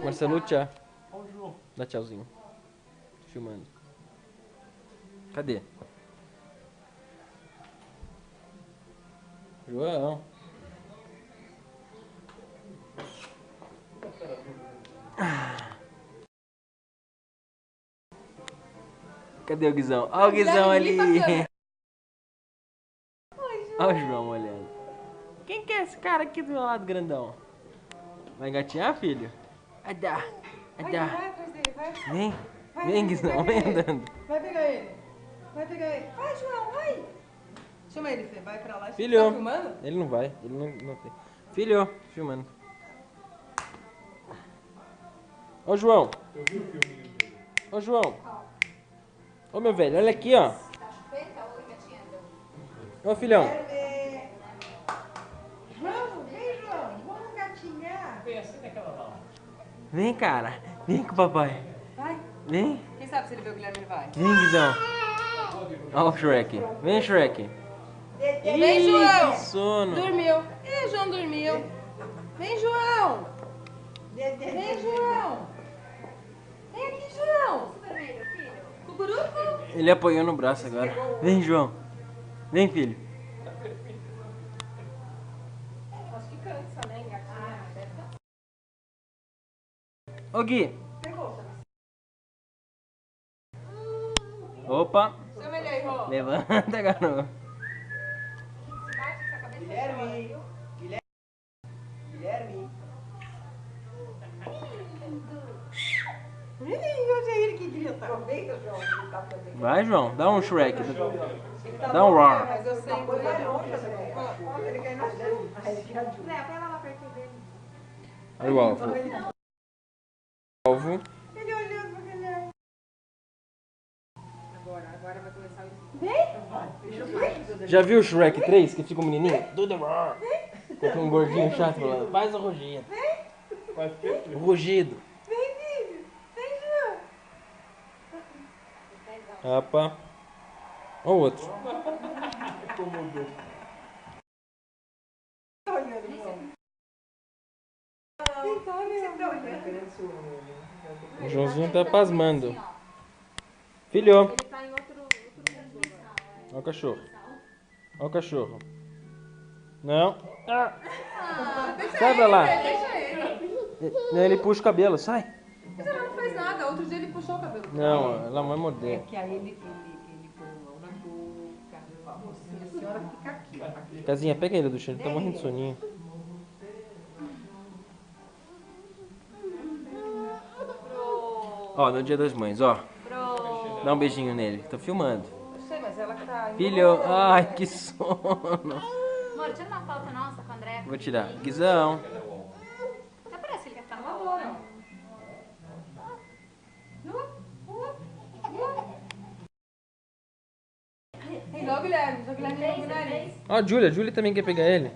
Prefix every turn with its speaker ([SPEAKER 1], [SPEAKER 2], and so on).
[SPEAKER 1] Marcelo, tchau. Dá tchauzinho. Tô filmando. Cadê? João. Cadê o Guizão? Olha o Guizão ali. Olha o João olhando. Quem que é esse cara aqui do meu lado, grandão? Vai engatinhar, filho? Adá.
[SPEAKER 2] Vai
[SPEAKER 1] Adá.
[SPEAKER 2] atrás dele, vai.
[SPEAKER 1] Vem. Vem, Guizão. Vem andando.
[SPEAKER 2] Vai pegar ele. Vai pegar ele. Vai, João, vai. Chama ele, Fê. Vai pra lá.
[SPEAKER 1] Filho.
[SPEAKER 2] Tá filmando?
[SPEAKER 1] Ele não vai. Ele não tem. Filho. Filmando. Ô, João. Ô, João. Ô, meu velho. Olha aqui, ó. Ô, filhão.
[SPEAKER 2] João, vem, João. Vamos gatinhar.
[SPEAKER 1] Vem, cara. Vem com o papai.
[SPEAKER 2] Vai.
[SPEAKER 1] Vem.
[SPEAKER 2] Quem sabe se ele vê o Guilherme, ele vai.
[SPEAKER 1] Vem, Guizão. Ó o Shrek. Vem, Shrek.
[SPEAKER 2] Vem,
[SPEAKER 1] Ih,
[SPEAKER 2] João.
[SPEAKER 1] que sono.
[SPEAKER 2] Dormiu. Ih, João dormiu. Vem, João. Vem, João. Vem aqui, João. Cucuruco.
[SPEAKER 1] Ele apoiou no braço agora. Vem, João. Vem, filho.
[SPEAKER 2] Acho que cansa, né, gatinha?
[SPEAKER 1] Ô, Gui. Opa.
[SPEAKER 2] Chama ele aí, Rô.
[SPEAKER 1] Levanta, garoto.
[SPEAKER 2] Guilherme. Guilherme. Hoje é ele que grita. Aproveita, João.
[SPEAKER 1] Vai, João. Dá um Shrek. Dá um roar.
[SPEAKER 2] Mas eu sei que ele é longe. Ele cai na chão.
[SPEAKER 1] Olha o alvo. Alvo.
[SPEAKER 2] Ele olhando pra Guilherme. Agora vai começar o...
[SPEAKER 1] Já viu o Shrek 3 que fica um menininho? Tudo roar. Com um gordinho chato falando. Faz o rugido. O rugido.
[SPEAKER 2] Vem, filho. Vem, João.
[SPEAKER 1] Opa. Ó o outro.
[SPEAKER 2] Tá olhando, João. Quem tá olhando?
[SPEAKER 1] O Joãozinho tá pasmando. Filho.
[SPEAKER 3] Ele tá em outro mundo.
[SPEAKER 1] Ó o cachorro. Ó o cachorro. Não. Ah. Sai pra lá.
[SPEAKER 2] Deixa ele.
[SPEAKER 1] Não, ele puxa o cabelo. Sai.
[SPEAKER 2] Mas ela não faz nada. Outro dia ele puxou o cabelo.
[SPEAKER 1] Não, ela vai morder.
[SPEAKER 2] Que aí ele põe a mão na boca. A senhora fica aqui.
[SPEAKER 1] Casinha, pega ele do chão. Ele tá morrendo de soninho. Ó, no Dia das Mães, ó. Dá um beijinho nele. Tô filmando.
[SPEAKER 2] Eu sei, mas ela que tá...
[SPEAKER 1] Filho, ai, que sono.
[SPEAKER 3] Amor, tira uma foto nossa com o André.
[SPEAKER 1] Vou tirar. Guizão.
[SPEAKER 3] Até parece que ele quer ficar no colo.
[SPEAKER 2] Ei, não, Guilherme. Guilherme.
[SPEAKER 1] Ó, a Júlia também quer pegar ele.